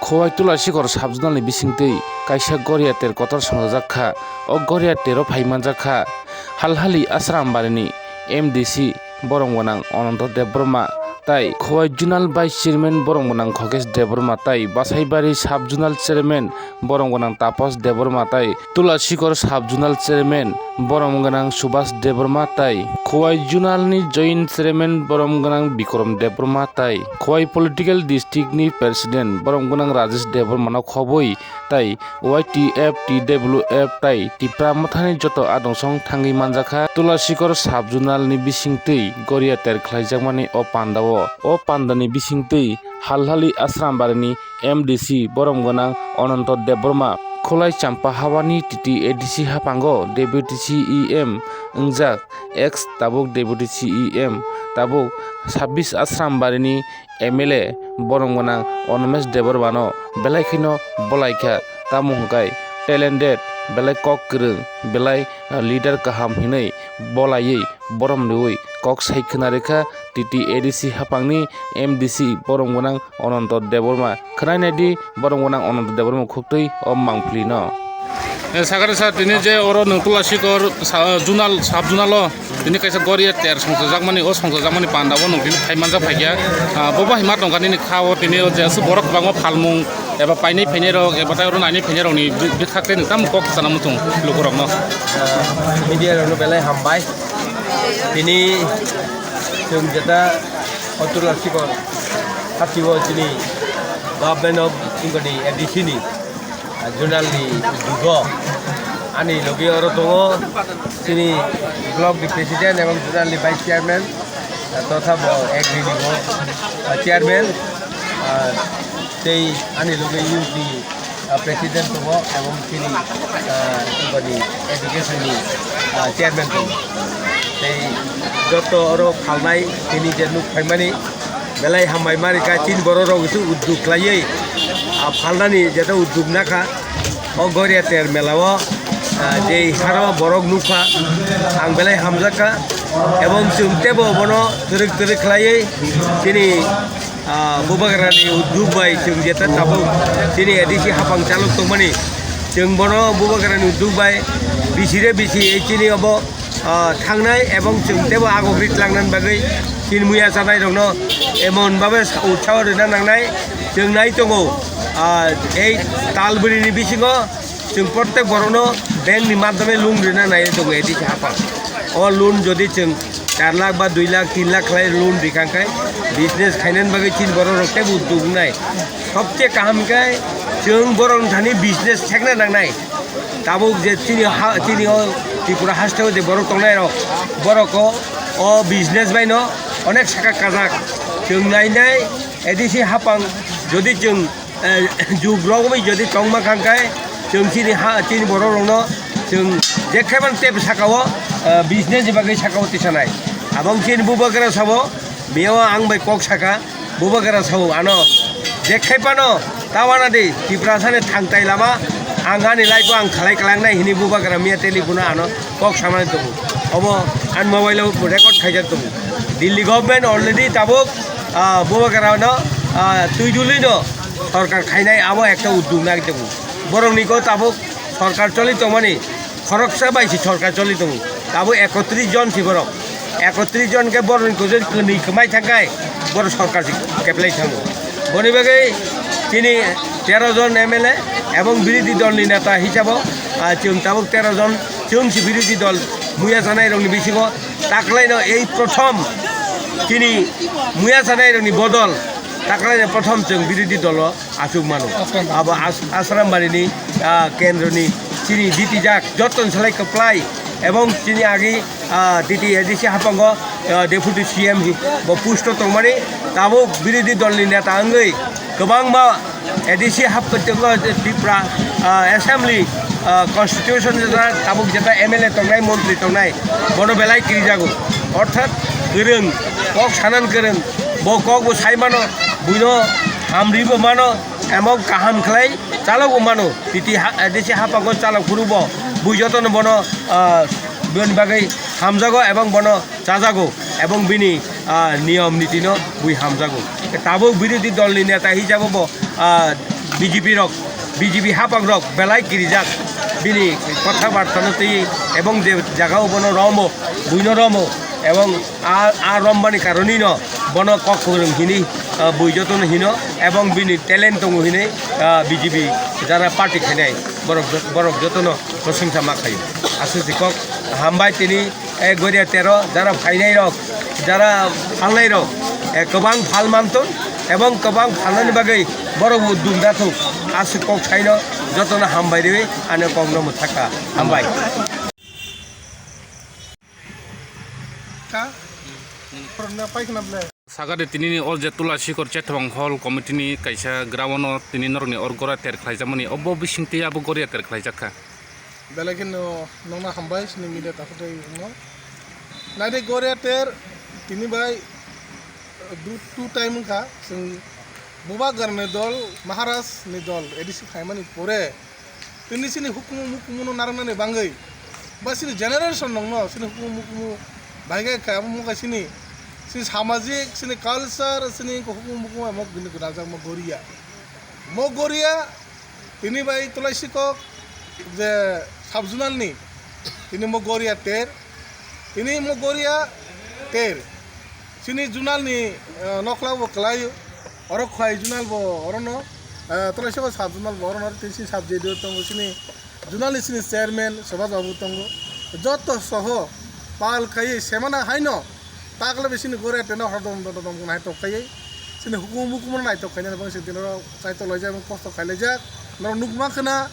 Khowai তুলাসিগর সাবজুনাलनि बिसिंतै कायसा गरियातेर Qatar संजाखा o गरियातेरो फाइमानजाखा हालहालि आसारामबारिनि एमडिसि बरंगोनां अनन्त देबबर्मा ताई Khowai जुनाल vice chairman बरंगोनां Khagesh Debbarma ताई बासाइबारि साब जुनाल चेयरमैन बरंगोनां तापस देबबर्मा ताई तुलासिगर साब जुनाल चेयरमैन बरंगोनां सुभाष देबबर्मा ताई खवाई जुनालनि जयेन्ट चेयरमैन बरंगोनां बिक्रम देबबर्मा ताई खवाई पलिटिकल डिस्ट्रिक्टनि प्रेसिडेंट बरंगोनां राजेश देबबर्मानाव खबई ताई YTF TWF ताई तिप्रा मथानि जत आदंसं थांगि मानजाखा तुलासिगर साब जुनालनि बिसिंतै गरियातेर ख्लाइजाकमानि o pandawo o pandani bisingtui halhali asrambarini MDC boromgonang Ononto Deborma Kholai Champa Hawani Titi ADC Hapango Deputy CEM Ungjak ex tabuk Deputy CEM tabuk 26 asrambarini MLA boromgonang Onomesh Debormano belaikino bolaikha tamuhkai talented belai kok krung belai leader kaham hinai bolai borom deui kok saikna rekha TT ADC hapangni MDC boromgonang Ononto Deborma khnainadi boromgonang Ononto Deborma khuptui o mangplino sakare sa tini je oro nutulasikor junal sab junalo tini kaisa goriya ter songjakmani o songjakmani pandabo nungtini phaimanja phaikya boba hima tongkani ni khawo tini je su borok bango phalmung eba painai phainero eba tai oro naini phainero ni bithakte ntam kok sanamutung lukorokno media rono belai hambai tini जों जेता अतुलासिगर खाथिबो tini government of ingoni ADC ni जुनालनि दुगो आनि लगे अरो दङ tini block नि president एवं जुनालनि vice chairman तथा एग्रीनि chairman तै आनि लगे यूनि प्रेसिडेंट दङ एवं tini ingoni एडुकेशन नि चेयरमैन दङ तै जत अरो खालनाय tini जे नुक फाइमानि बेलाय हामबाय मारिका तीन बर' रावसो उद्योग लायै फालनानि जेता उद्योग नाखा ओ गरियातेर मेलाव जे हारो बरक नुखा आं बेलाय हामजाखा एवं जोंतेबो बनो थोरक थोरक लायै tini बुबागारानि उद्योग बाय जों जेता ताबो tini एडिसि हाफां चालक दंमानि जों बनो बुबागारानि उद्योग बाय बिसिरे बिसि tini अब थांनाय एवं जोंतेबो आगग्रित लांनान बागै tin muya sanai dong no emon babe utsaw rena nangnai जों नाय दङ এই তালবুড়িনি बिसिङाव जों प्रत्येक बर'नो बैंक नि माध्यमे लोन रेना नाय दङ एडिसि हाफा ओ लोन जदि जों 4 लाख बा 2 लाख 3 लाख लाय लोन दिखांखाय बिजनेस खायनान बागै tin बर' रक्ते उद्योग नाय सबसे काहामखाय जों बर' थानि बिजनेस सेकना नांनाय ताबो जे तिनि त्रिपुरा हास्टेव जे बर' तंनाय बर'को ओ बिजनेस बायनो अनेक साखा काजाक जों नायनाय एडिसि हाफां जदि जों जुग्रगमै जदि तंमा खांखाय जों तिनि बर' रंनो जों जेखायबान टेप साकाव बिजनेस बागै साकाव तिसानाय आबं tin बुबागारा साबो बेयाव आं बाय कक साका बुबागारा साव आनो जेखायबानो तावानादि त्रिपुरा साने थांताय लामा आंगानि लाइफखौ आं खालाय खालांनाय हिनि बुबागारा मिया टेलिफोन आनो कक सामाय दङ अब आन मोबाइलाव रेकर्ड खायजाक दङ दिल्ली गभर्नमेंट अलरेडी ताबुक बुबागारानो तुइदुलिनो सरकार खायनाय आबो একটা उद्योग नागिर दङ बरंनिखौ ताबुक सरकार चलित माने खरकसा बायसि सरकार चलित दङ ताबो 31 जन सिबरक 31 जन के बरंनिखौ जे कनै खमाय थांगाय बर सरकार केप्लाय थाङो बनि बागै তিনি 13 জন एमएलए এবং বিরোধী দলनि नेता हिसाबाव जों ताबुक 13 जन जों বিরোধী দল मुया जानाय रंनि बिसिङाव ताकलायनो এই प्रथम তিনি मुया जानाय रंनि बदल ताकलायनो प्रथम जों बिरोधी दल आसुक मानो अब आसारामबारिनि केन्द्रनि তিনি दितिजाक जतन सालाय कप्लाय एवं তিনি आगि दिति एडिसि हाफांग डेपुटी सीएम पुष्ट तंमानि ताबो बिरोधी दलनि नेता आंगै गोबां मा एडिसि हाफांग त्रिपुरा एसेम्बली कन्स्टिट्यूशन जेता ताबुक जेता एमएलए तंनाय मन्त्रि तंनाय बनो बेलाय किरि जागो अर्थात गोरों कक सानान गोरों बकक बो साइमानो बुइनो हामरिबो मानो एमक काहाम खलाय चालक मानो तिति एडिसि हाफांग चालक खुरुबो बुइजतन बनो बेनि बागै हामजागो एवं बनो जाजागो एवं बिनि नियम नीतिनो बुइ हामजागो ताबुक बिरोधी दलनि नेता हिसाबाव বিজেপি হাপাং রক বেলাই কিরিজাক বিনি কথাবার্তা নতেই এবং যে জায়গাও বন রম বুইন রম এবং আর রমবানি কারণেই ন বন কখন হিনি বৈযতন হীন এবং বিনি ট্যালেন্ট দङ হিনে বিজেপি যারা পার্টি খাইনাই বরক যতন প্রশংসা মাখাই আসু শিক্ষক হামবাই তিনি গরিয়া তেরো যারা ফাইনাই রক যারা ফালনাই রক गोबां फाल मानतन এবং गोबां फालनायनि बागै बर' उद्दुम दाथुक आसु कक साइनो जतन हामबाय रे आने कग्न मुथाका हामबाय sagade tinini ol je tulasikor chetbang hall committee ni kaisa grawono tini norni orgora ter khlaijamani obbo bisingti abo goria ter khlaijakha belakin nongna hambai sini media takutai no nade goria ter tini bai two time ka sing buba garne dol maharas ni dol edisi khaimani pore tini sini hukum hukum narana ne bangai ba sini generation nongno sini hukum baigai ka mo ka sini সামাজিক sini culture sini hukum hukum mo gini gajak mo goria tini bai tolai sikok je sabjunal ni tini mo goria ter tini mo goria ter sini junal ni nokla bo klayo oro khai junal bo orono tolai sikok sabjunal bo orono tisi sabje dio tongo sini junal sini chairman sobha babu tongo joto soho pal khai semana haino takle besini gore teno hodom dodom nai to kai sini hukum nai to kai na bang sidino sai to loja bang kosto kai leja nor nukma khana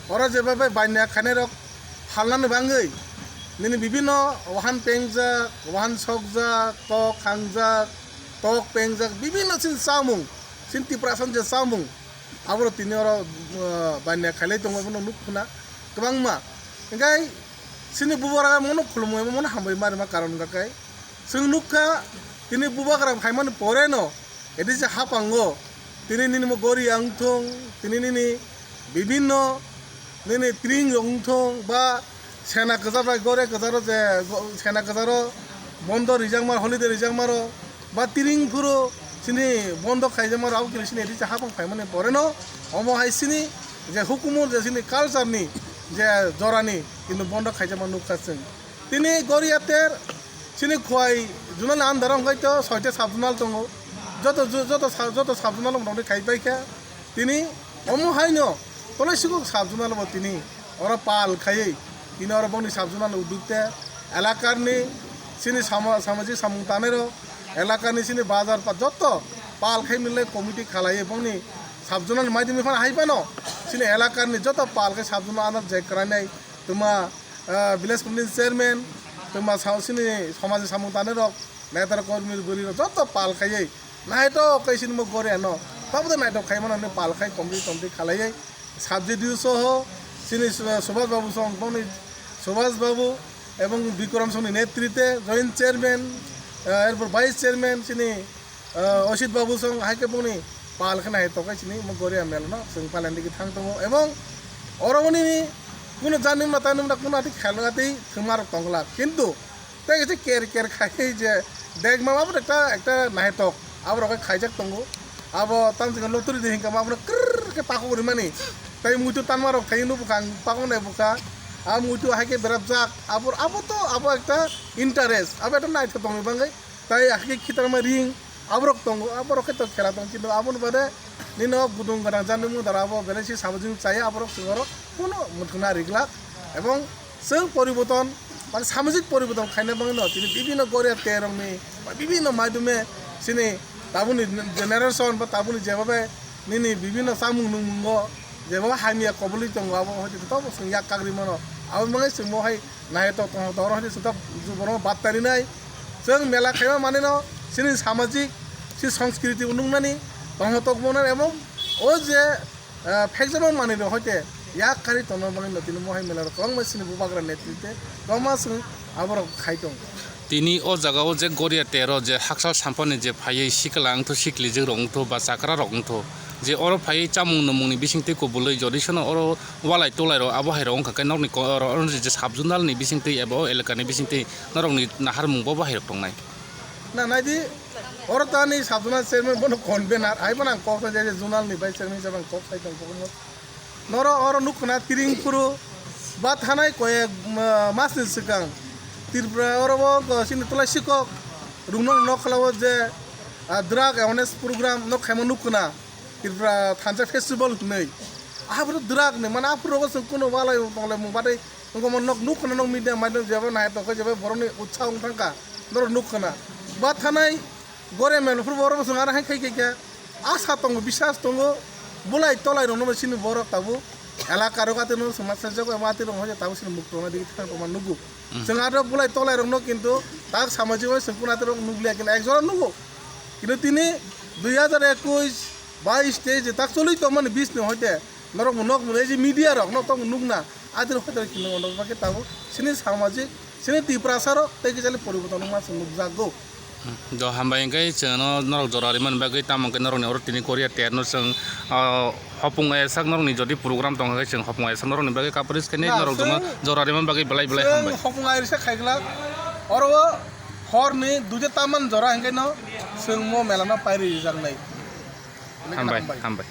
ora jebabe baina khane rok halnan bangai nini bibino wahan pengja wahan sokja to khangja tok pengja bibino sin samung sinti prasan je samung abro tini ora baina khale to ngono nukna kebang ma ngai sini bubara mono khulmo mono hambai mar ma karon ga kai sing nukha tini bubakram khaiman poreno edi je hapango tini nini mo gori angthong tini nini bibinno nini tring angthong ba sena kazara gore kazaro je sena kazaro bondo rijangmar holiday rijangmaro ba tiring phuro sini bondo khaijamar au kini sini edi je hapang khaiman poreno omo hai sini je hukumur je sini culture ni je jorani কিন্তু bondo khaijamar nukha sing tini goriater sini khoi junal an daram gaito soite sabjunal tongo joto sabjunal mondi khai paikha tini omo haino tolai sikok sabjunal bo tini ora pal khai tini ora boni sabjunal udukte elakar ni sini samajik samungtanero elakar ni sini bazar pa joto pal khai mile committee khalai boni sabjunal maidimi khon haipano sini elakar ni joto pal khai sabjunal anar jek kranai tuma village committee chairman তোমার সাউসিনি সমাজে সামুতানে rock নেতার কর্মীর গরি যত পাল খাইয়ে নাইতো কইছিন মো করে ন তাবদে নাইতো খাই মানে পাল খাই কমপ্লিট খালাইয়ে সাবজে দিউ সহ সিনি সুভাষ বাবু সংপনি সুভাষ বাবু এবং বিক্রম সঙ্গে নেতৃত্বে জয়েন্ট চেয়ারম্যান এরপর ভাইস চেয়ারম্যান সিনি অসিত বাবু সঙ্গ হাইকে বনি পাল খাই তো কইছিনি মো করে মেল ন সং পালেন দিকে থাকতো এবং অরমনি কোনো জানিম না তানিম না কোনো আটি খেলাতেই তোমার তংলা কিন্তু তাই গেছে কের খাই যে দেখ মা আবার একটা নাইটক আবার ওকে খাইজাক তঙ্গো আবার তান থেকে লতুরি দিই কাম আবার কে পাকো করি মানে তাই মুইতো তানমার খাই নো বুকাং পাকো নাই বুকা আর মুইতো হাইকে বেরাব যাক আবার একটা ইন্টারেস্ট আবার একটা নাইট তঙ্গি বাঙ্গাই তাই হাইকে খিতার মা রিং আবার তঙ্গো আবার ওকে তো খেলা তঙ্গ কিন্তু আবার বাদে নিনো গুদুং গানা জানিমু দারাবো বেলেছি সাবজিং চাই আবার সিংহর কোনো মুঠনা রিগলা এবং जों परिवर्तन মানে সামাজিক পরিবর্তন খাইনে বাংন তিনি বিভিন্ন গরিয়া তেরংনি বিভিন্ন মাধ্যমে সিনি তাবুনি জেনারেশন বা তাবুনি যেভাবে নিনি বিভিন্ন সামুং নুঙ্গ যেভাবে হামিয়া কবলি দङ আবো হয়তো তো जों ইয়াক কাগরি মনো আবো মানে जों মহাই নাইতো তর হয়তো সুতা জুবন বাত্তারি নাই जों মেলা খাইবা মানে ন সিনি সামাজিক সি সংস্কৃতি উনুংনানি তহতক মনার এবং ও যে ফেকজামন মানে হয়তো ইয়াক কারি তনর বাংন তিনি মহাই মেলার কং মাসিনি বুবাগ্রা নেতৃত্বে কমাস আবার খাইতং তিনি ও জায়গাও যে গরিয়া তেরো যে হাকসাল সাম্পানি যে ফাইয়ে শিকলা আংথো শিকলি যে রংথো বা চাকরা রংথো যে অর ফাইয়ে চামুং নমুংনি বিসিংতে কবুলাই জরিসনো অর ওয়ালাই তোলাইর আবহাইর অংখাকে নরনি যে Orang tani sabuna sermen bono konvenar, ai bono kok saja jurnal nih bayi sermen siapa kok saya tahu pokoknya. Noro orang nuk kena tiring puru, bat hanai koye masin sekang. Tirpura orang bawa sini tulah sikok, runong nok kalau je drug awareness program nok hemon nuk kena. Tirpura thansa festival nih. Ah betul drug nih, mana apa orang sengkuno balai oleh mubade, ngomong nuk kena nok media madam jawab naik toko jawab borong nih utsah tangka, noro nuk kena. Bat hanai gore men fur borok sung ara kai kai asa tongo bisas tongo bulai tolai no no sini borok tabu ala karo kate no samasya jago amati no hoja tabu sini mukto na dikit kan paman nugu sung ara bulai tolai no kintu tak samajik wa sempurna te nuglia kin ek jora nugu kintu tini 2021 22 stage tak choli to man 20 ne hote norok nok mune ji media rok no to nugna adir hote kinu no pake tabu sini samajik sini ti prasaro te ki jale poriboton ma sung nugjago do hambai kai chano norok jorari man bagai tamang kai norok ni or tini korea ter no seng hopung ai sak norok ni jodi program tong kai seng hopung ai sak norok ni bagai kaparis kai norok joma jorari man bagai belai belai hambai hopung ai se khaigla oro hor ni duje taman jora hangai no seng mo melana pairi jang nai hambai hambai